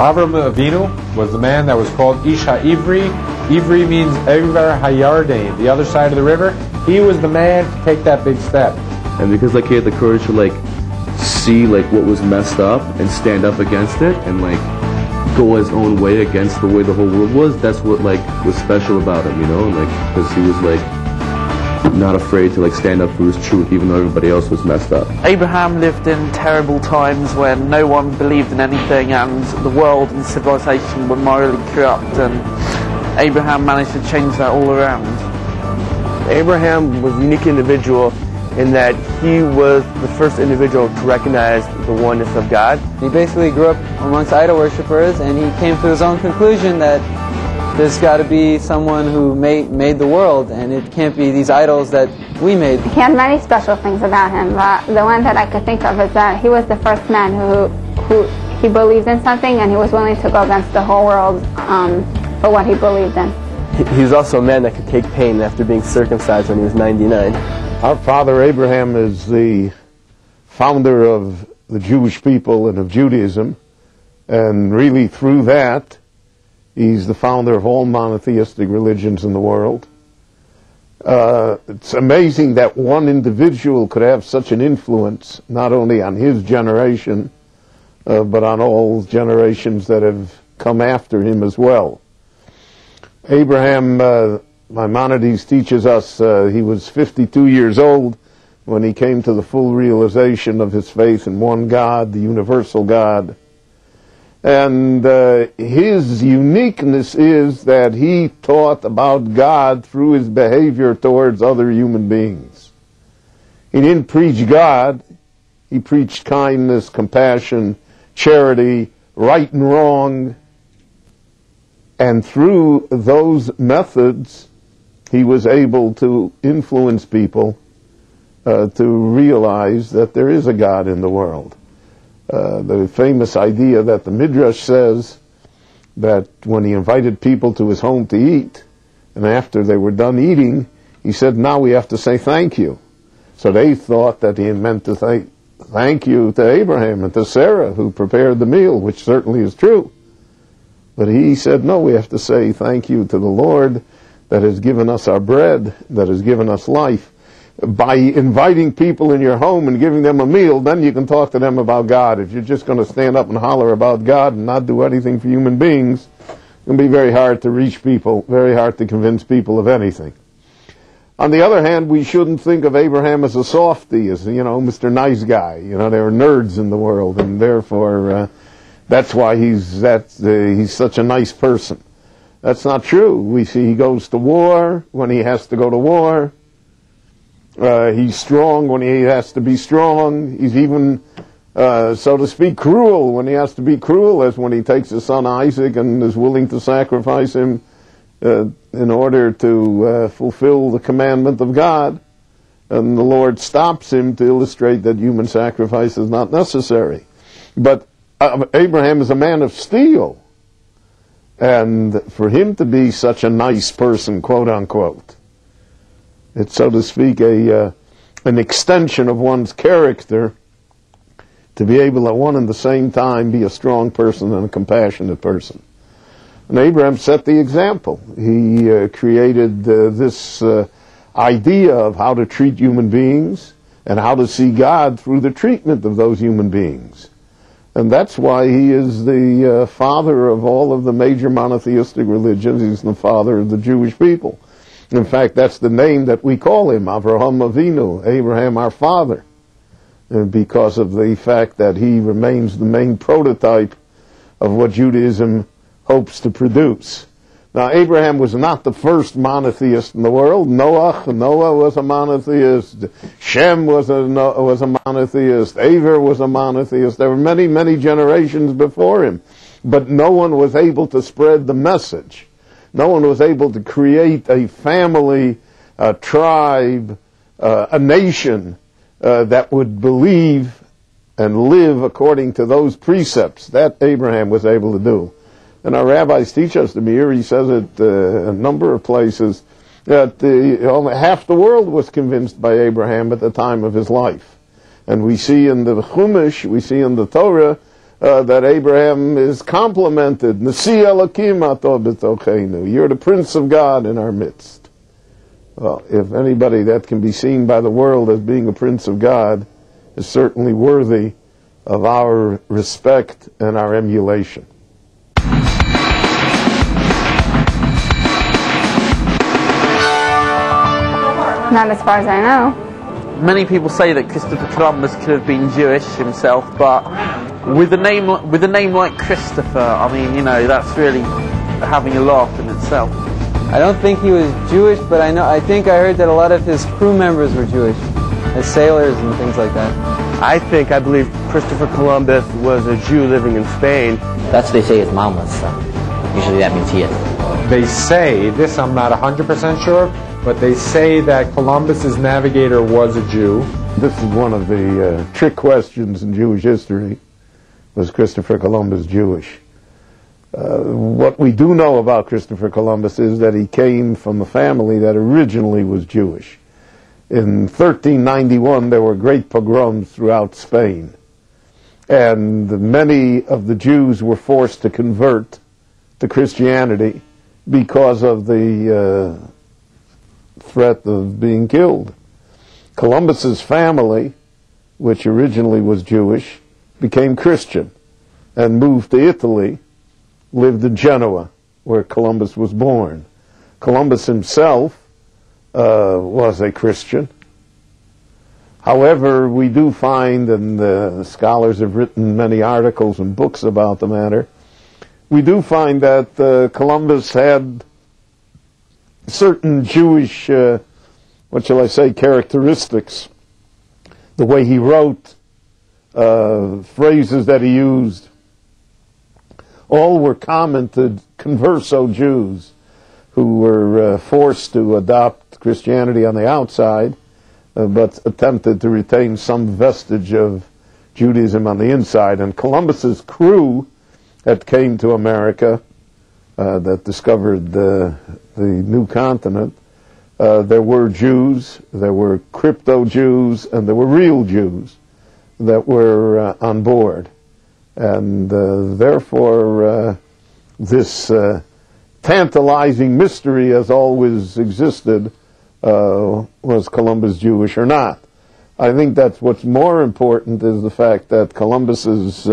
Avinu was the man that was called Ish HaIvri. Ivri means Ever HaYarden, the other side of the river. He was the man to take that big step. And because he had the courage to see what was messed up and stand up against it and go his own way against the way the whole world was, that's what was special about him, because he was not afraid to stand up for his truth even though everybody else was messed up. Abraham lived in terrible times when no one believed in anything and the world and civilization were morally corrupt, and Abraham managed to change that all around. Abraham was a unique individual in that he was the first individual to recognize the oneness of God. He basically grew up amongst idol worshippers, and he came to his own conclusion that there's got to be someone who made the world, and it can't be these idols that we made. He had many special things about him, but the one that I could think of is that he was the first man who he believed in something, and he was willing to go against the whole world for what he believed in. He was also a man that could take pain after being circumcised when he was 99. Our father Abraham is the founder of the Jewish people and of Judaism, and really through that he's the founder of all monotheistic religions in the world. It's amazing that one individual could have such an influence not only on his generation but on all generations that have come after him as well. Abraham, Maimonides teaches us, he was 52 years old when he came to the full realization of his faith in one God, the universal God. And his uniqueness is that he taught about God through his behavior towards other human beings. He didn't preach God, he preached kindness, compassion, charity, right and wrong. And through those methods, he was able to influence people to realize that there is a God in the world. The famous idea that the Midrash says that when he invited people to his home to eat, and after they were done eating, he said, now we have to say thank you. So they thought that he meant to say thank you to Abraham and to Sarah who prepared the meal, which certainly is true. But he said, no, we have to say thank you to the Lord that has given us our bread, that has given us life. By inviting people in your home and giving them a meal, then you can talk to them about God. If you're just going to stand up and holler about God and not do anything for human beings, it's going to be very hard to reach people, very hard to convince people of anything. On the other hand, we shouldn't think of Abraham as a softy, as, Mr. Nice Guy. There are nerds in the world, and therefore that's why he's such a nice person. That's not true. We see he goes to war when he has to go to war. He's strong when he has to be strong. He's even, so to speak, cruel when he has to be cruel, as when he takes his son Isaac and is willing to sacrifice him in order to fulfill the commandment of God. And the Lord stops him to illustrate that human sacrifice is not necessary. But Abraham is a man of steel. And for him to be such a nice person, quote unquote, it's, so to speak, an extension of one's character to be able at one and the same time be a strong person and a compassionate person. And Abraham set the example. He created this idea of how to treat human beings and how to see God through the treatment of those human beings. And that's why he is the father of all of the major monotheistic religions. He's the father of the Jewish people. In fact, that's the name that we call him, Avraham Avinu, Abraham our father, because of the fact that he remains the main prototype of what Judaism hopes to produce. Now, Abraham was not the first monotheist in the world. Noah was a monotheist. Shem was a monotheist. Aver was a monotheist. There were many, many generations before him. But no one was able to spread the message. No one was able to create a family, a tribe, a nation that would believe and live according to those precepts. That Abraham was able to do. And our rabbis teach us, Zmir, he says it a number of places, that half the world was convinced by Abraham at the time of his life. And we see in the Chumash, we see in the Torah, that Abraham is complimented. Nasi Elokim ato b'tocheinu. You're the Prince of God in our midst. Well, if anybody that can be seen by the world as being a Prince of God is certainly worthy of our respect and our emulation. Not as far as I know. Many people say that Christopher Columbus could have been Jewish himself, but with a name like Christopher, I mean, you know, that's really having a laugh in itself. I don't think he was Jewish, but I think I heard that a lot of his crew members were Jewish, as sailors and things like that. I believe Christopher Columbus was a Jew living in Spain. That's what they say his mom was, so usually that means he is. They say, this I'm not 100% sure, but they say that Columbus's navigator was a Jew. This is one of the trick questions in Jewish history. Was Christopher Columbus Jewish? What we do know about Christopher Columbus is that he came from a family that originally was Jewish. In 1391, there were great pogroms throughout Spain, and many of the Jews were forced to convert to Christianity because of the threat of being killed. Columbus's family, which originally was Jewish, became Christian and moved to Italy, lived in Genoa, where Columbus was born. Columbus himself was a Christian. However, we do find, and scholars have written many articles and books about the matter, we do find that Columbus had certain Jewish, what shall I say, characteristics. The way he wrote, phrases that he used, all were common to converso Jews who were forced to adopt Christianity on the outside, but attempted to retain some vestige of Judaism on the inside. And Columbus's crew that came to America, that discovered the new continent, there were Jews, there were crypto-Jews, and there were real Jews that were on board. And therefore, this tantalizing mystery has always existed, was Columbus Jewish or not? I think that's what's more important is the fact that Columbus's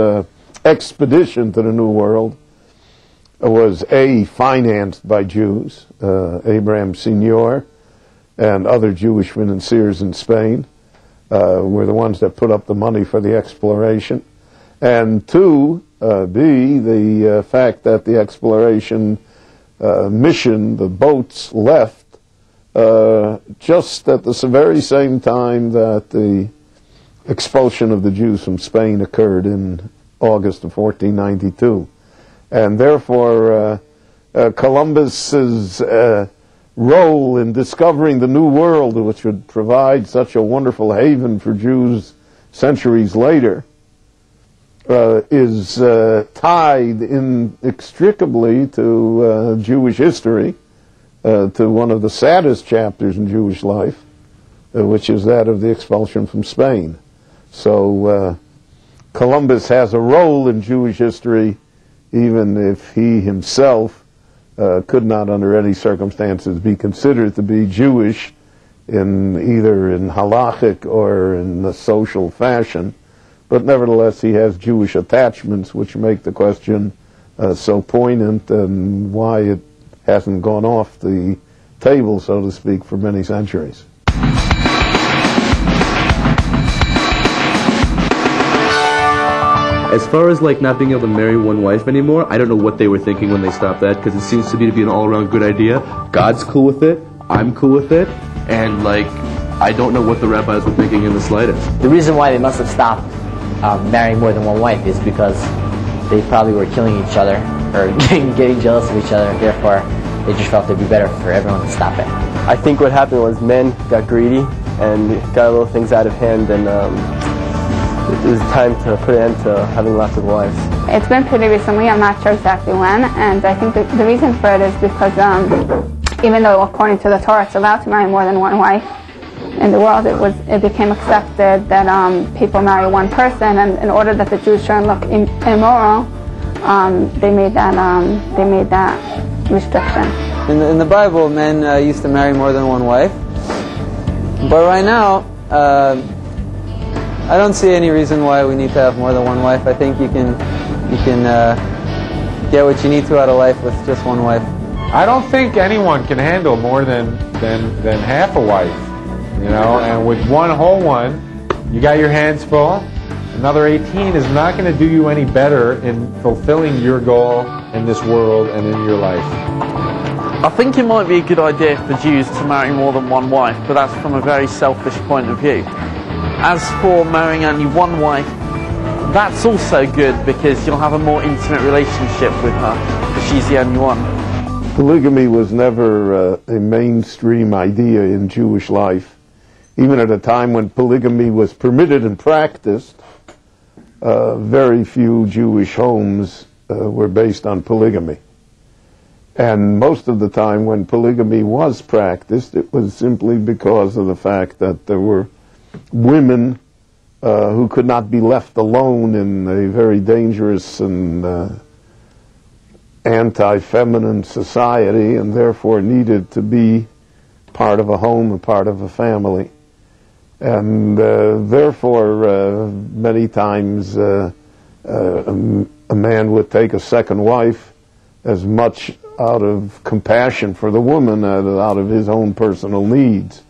expedition to the New World was financed by Jews. Abraham Senior and other Jewish financiers in Spain were the ones that put up the money for the exploration. And two, the fact that the exploration mission, the boats left just at the very same time that the expulsion of the Jews from Spain occurred in August of 1492. And therefore, Columbus's role in discovering the New World, which would provide such a wonderful haven for Jews centuries later, is tied inextricably to Jewish history, to one of the saddest chapters in Jewish life, which is that of the expulsion from Spain. So Columbus has a role in Jewish history, even if he himself could not under any circumstances be considered to be Jewish either in halachic or in the social fashion. But nevertheless, he has Jewish attachments, which make the question so poignant, and why it hasn't gone off the table, so to speak, for many centuries. As far as like not being able to marry one wife anymore, I don't know what they were thinking when they stopped that, because it seems to be an all-around good idea. God's cool with it, I'm cool with it, and like I don't know what the rabbis were thinking in the slightest. The reason why they must have stopped marrying more than one wife is because they probably were killing each other or getting jealous of each other, and therefore they just felt it'd be better for everyone to stop it. I think what happened was men got greedy and got a little things out of hand, and it was time to put an end to having lots of wives. It's been pretty recently, I'm not sure exactly when, and I think the reason for it is because even though according to the Torah it's allowed to marry more than one wife, in the world, it became accepted that people marry one person, and in order that the Jews shouldn't look immoral, they made that restriction. In the Bible, men used to marry more than one wife, but right now, I don't see any reason why we need to have more than one wife. I think you can get what you need to out of life with just one wife. I don't think anyone can handle more than half a wife, you know, and with one whole one, you got your hands full. Another 18 is not going to do you any better in fulfilling your goal in this world and in your life. I think it might be a good idea for Jews to marry more than one wife, but that's from a very selfish point of view. As for marrying only one wife, that's also good because you'll have a more intimate relationship with her if she's the only one. Polygamy was never a mainstream idea in Jewish life. Even at a time when polygamy was permitted and practiced, very few Jewish homes were based on polygamy. And most of the time when polygamy was practiced, it was simply because of the fact that there were women who could not be left alone in a very dangerous and anti-feminine society, and therefore needed to be part of a home, a part of a family. And therefore, many times a man would take a second wife as much out of compassion for the woman as out of his own personal needs.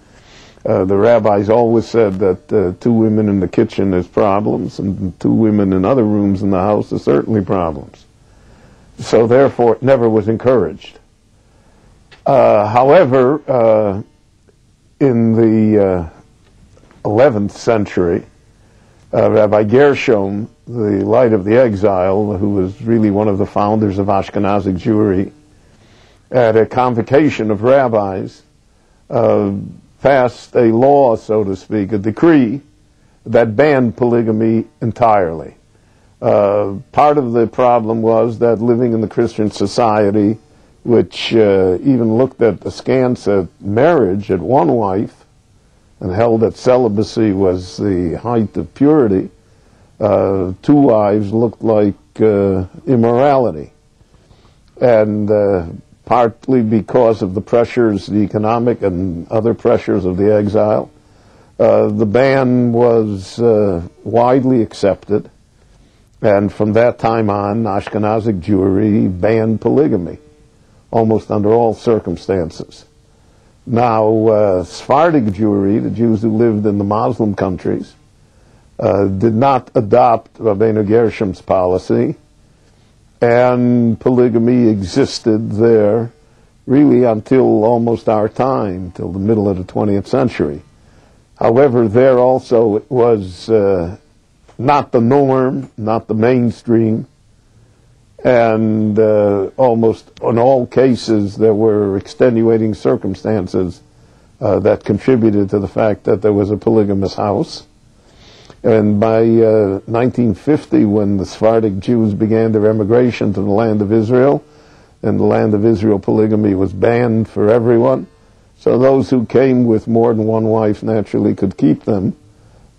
The rabbis always said that 2 women in the kitchen is problems, and 2 women in other rooms in the house is certainly problems. So therefore, it never was encouraged. However, in the 11th century, Rabbi Gershom, the Light of the Exile, who was really one of the founders of Ashkenazic Jewry, at a convocation of rabbis, passed a law, so to speak, a decree, that banned polygamy entirely. Part of the problem was that living in the Christian society, which even looked at askance at marriage at one wife and held that celibacy was the height of purity, 2 wives looked like immorality. And partly because of the pressures, the economic and other pressures of the exile, the ban was widely accepted. And from that time on, Ashkenazic Jewry banned polygamy, almost under all circumstances. Now, Sephardic Jewry, the Jews who lived in the Muslim countries, did not adopt Abiנו Gershom's policy, and polygamy existed there really until almost our time, till the middle of the 20th century. However, there also it was not the norm, not the mainstream, and almost in all cases there were extenuating circumstances that contributed to the fact that there was a polygamous house. And by 1950, when the Sephardic Jews began their emigration to the land of Israel, in the land of Israel polygamy was banned for everyone, so those who came with more than one wife naturally could keep them.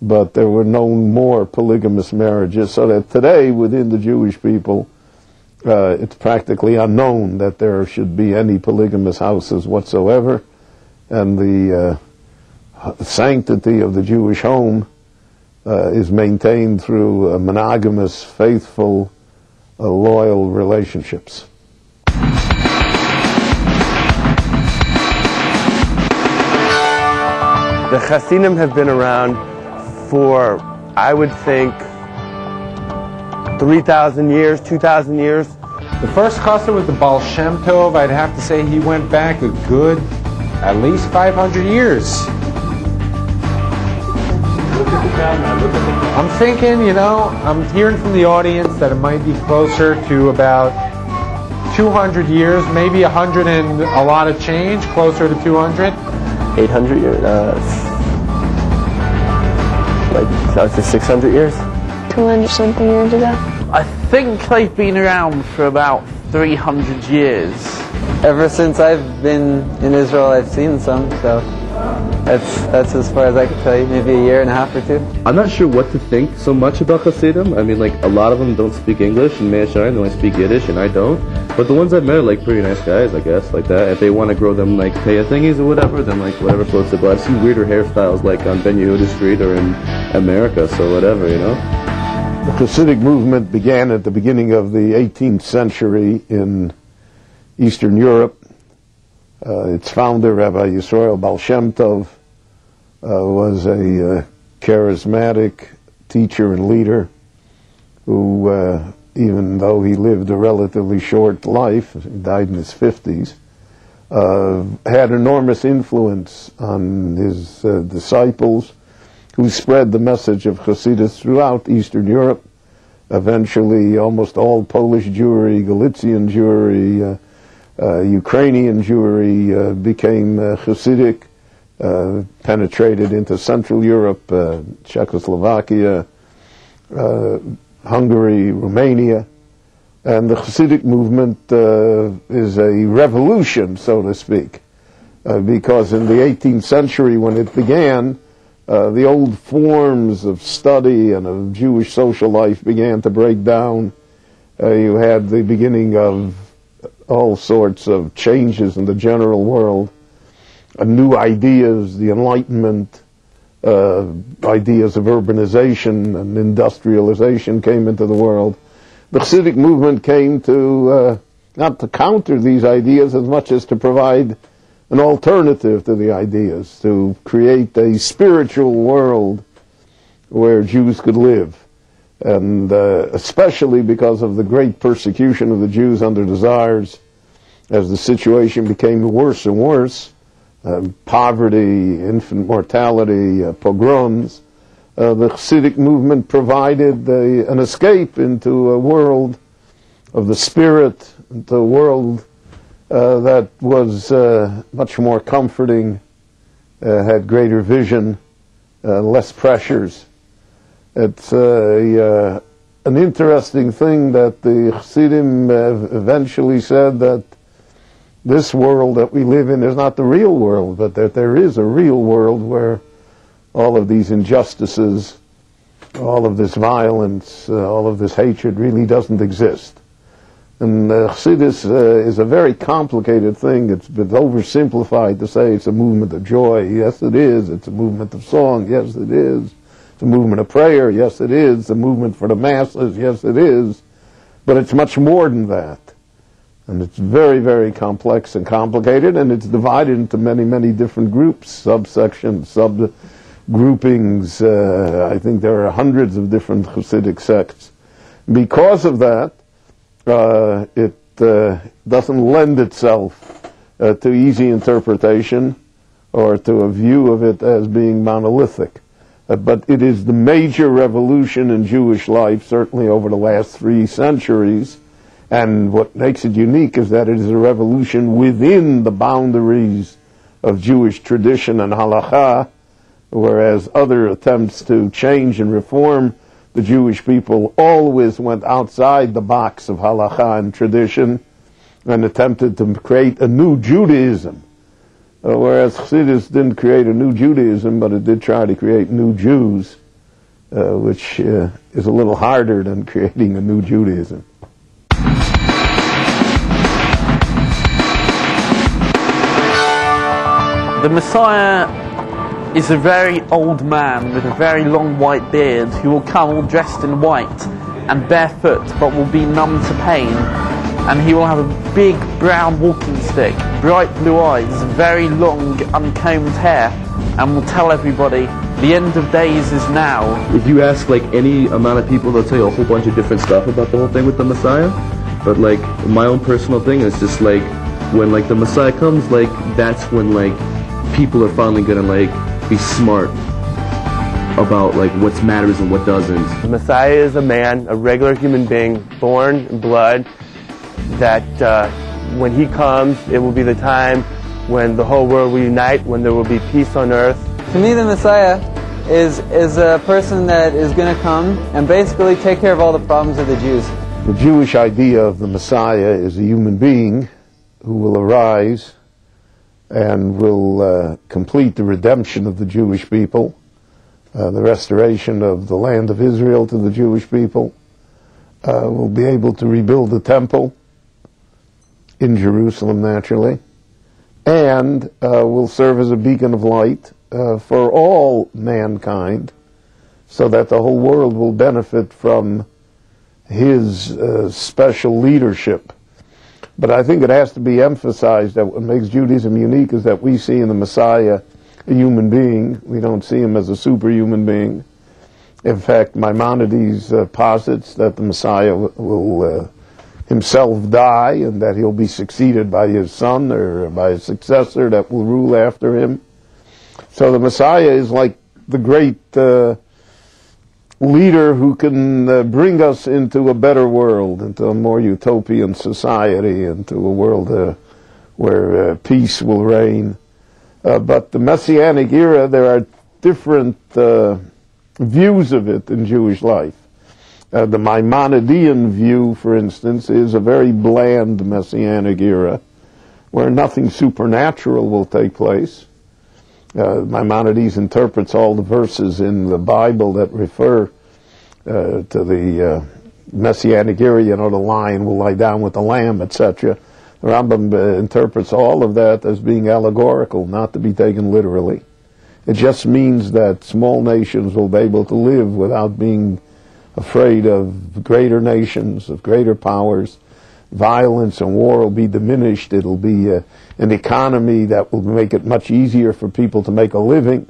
But there were no more polygamous marriages, so that today within the Jewish people it's practically unknown that there should be any polygamous houses whatsoever, and the sanctity of the Jewish home is maintained through monogamous, faithful, loyal relationships. The Hasidim have been around for, I would think, 3,000 years, 2,000 years. The first chassid was the Baal Shem Tov. I'd have to say he went back a good, at least 500 years. I'm thinking, you know, I'm hearing from the audience that it might be closer to about 200 years, maybe 100 and a lot of change, closer to 200. 800 years, like, I would say 600 years. 200 something years ago. I think they've been around for about 300 years. Ever since I've been in Israel, I've seen some, so That's as far as I can tell you, maybe a year and a half or two. I'm not sure what to think so much about Hasidim. I mean, like, a lot of them don't speak English, and Me'asharim, they only speak Yiddish, and I don't. But the ones I've met are, like, pretty nice guys, I guess, like that. If they want to grow them, like, Taya thingies or whatever, then, like, whatever floats their boat. I've seen weirder hairstyles, like, on Ben Yehuda Street or in America, so whatever, you know? The Hasidic movement began at the beginning of the 18th century in Eastern Europe. Its founder, Rabbi Yisrael Baal Shem Tov, was a charismatic teacher and leader who, even though he lived a relatively short life, he died in his 50s, had enormous influence on his disciples, who spread the message of Hasidus throughout Eastern Europe. Eventually, almost all Polish Jewry, Galician Jewry, Ukrainian Jewry became Hasidic, penetrated into Central Europe, Czechoslovakia, Hungary, Romania. And the Hasidic movement is a revolution, so to speak, because in the 18th century when it began, the old forms of study and of Jewish social life began to break down. You had the beginning of all sorts of changes in the general world, new ideas, the Enlightenment, ideas of urbanization and industrialization came into the world. The Hasidic movement came to, not to counter these ideas as much as to provide an alternative to the ideas, to create a spiritual world where Jews could live. And especially because of the great persecution of the Jews under the Tsars, as the situation became worse and worse, poverty, infant mortality, pogroms, the Hasidic movement provided an escape into a world of the spirit, into a world that was much more comforting, had greater vision, less pressures. It's an interesting thing that the Hasidim eventually said that this world that we live in is not the real world, but that there is a real world where all of these injustices, all of this violence, all of this hatred really doesn't exist. And Chassidus is a very complicated thing. It's been oversimplified to say it's a movement of joy. Yes, it is. It's a movement of song. Yes, it is. It's a movement of prayer. Yes, it is. It's a movement for the masses. Yes, it is. But it's much more than that. And it's very, very complex and complicated, and it's divided into many, many different groups, subsections, subgroupings. I think there are hundreds of different Hasidic sects. Because of that, it doesn't lend itself to easy interpretation or to a view of it as being monolithic. But it is the major revolution in Jewish life, certainly over the last 3 centuries. And what makes it unique is that it is a revolution within the boundaries of Jewish tradition and halakha, whereas other attempts to change and reform the Jewish people always went outside the box of halakha and tradition and attempted to create a new Judaism. Whereas Chassidus didn't create a new Judaism, but it did try to create new Jews, which is a little harder than creating a new Judaism. The Messiah is a very old man with a very long white beard who will come all dressed in white and barefoot but will be numb to pain, and he will have a big brown walking stick, bright blue eyes, very long uncombed hair, and will tell everybody the end of days is now. If you ask like any amount of people, they'll tell you a whole bunch of different stuff about the whole thing with the Messiah, but like my own personal thing is just like when like the Messiah comes, like that's when like people are finally gonna like be smart about like what matters and what doesn't. The Messiah is a man, a regular human being, born in blood, that when he comes, it will be the time when the whole world will unite, when there will be peace on earth. To me, the Messiah is a person that is going to come and basically take care of all the problems of the Jews. The Jewish idea of the Messiah is a human being who will arise and will complete the redemption of the Jewish people, the restoration of the land of Israel to the Jewish people. Will be able to rebuild the temple in Jerusalem, naturally, and will serve as a beacon of light for all mankind, so that the whole world will benefit from his special leadership. But I think it has to be emphasized that what makes Judaism unique is that we see in the Messiah a human being. We don't see him as a superhuman being. In fact, Maimonides posits that the Messiah will himself die, and that he'll be succeeded by his son or by his successor that will rule after him. So the Messiah is like the great leader who can bring us into a better world, into a more utopian society, into a world where peace will reign. But the Messianic era, there are different views of it in Jewish life. The Maimonidean view, for instance, is a very bland Messianic era, where nothing supernatural will take place. Maimonides interprets all the verses in the Bible that refer to the Messianic era, the lion will lie down with the lamb, etc. The Rambam interprets all of that as being allegorical, not to be taken literally. It just means that small nations will be able to live without being afraid of greater nations, of greater powers. Violence and war will be diminished. It'll be an economy that will make it much easier for people to make a living.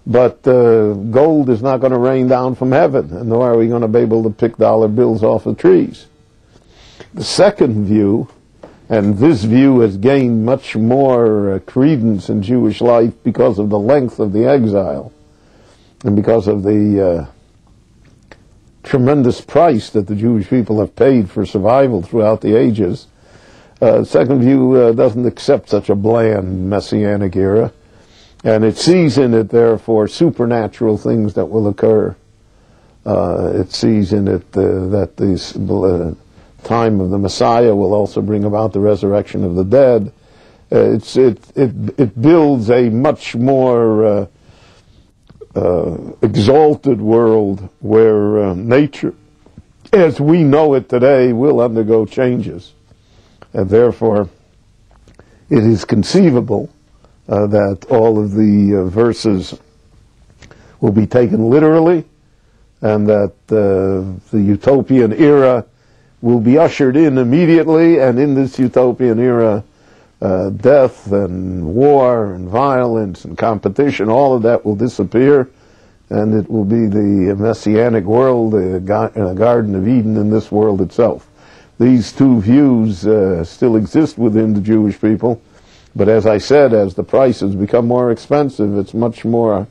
But gold is not going to rain down from heaven, and nor are we going to be able to pick dollar bills off of trees. The second view, and this view has gained much more credence in Jewish life because of the length of the exile, and because of the tremendous price that the Jewish people have paid for survival throughout the ages. Second view doesn't accept such a bland Messianic era, and it sees in it, therefore, supernatural things that will occur. It sees in it that the time of the Messiah will also bring about the resurrection of the dead. It builds a much more exalted world where nature, as we know it today, will undergo changes. And therefore, it is conceivable that all of the verses will be taken literally, and that the utopian era will be ushered in immediately, and in this utopian era, death and war and violence and competition, all of that will disappear, and it will be the Messianic world, a Garden of Eden in this world itself. These two views still exist within the Jewish people, but as I said, as the prices become more expensive, it's much more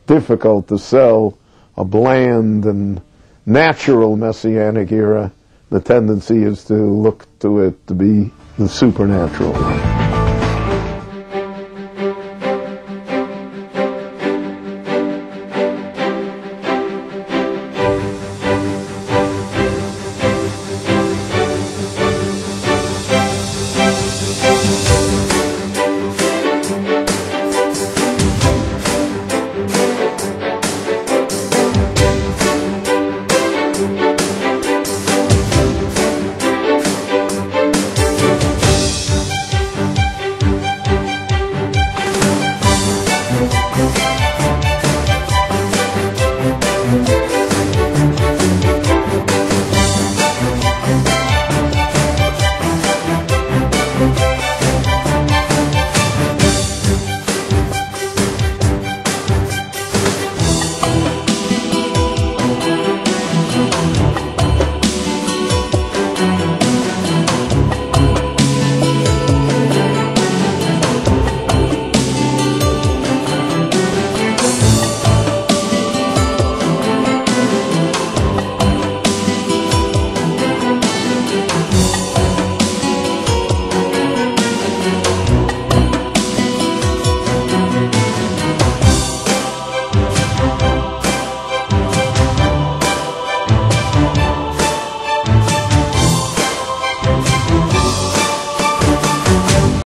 difficult to sell a bland and natural Messianic era. The tendency is to look to it to be the supernatural.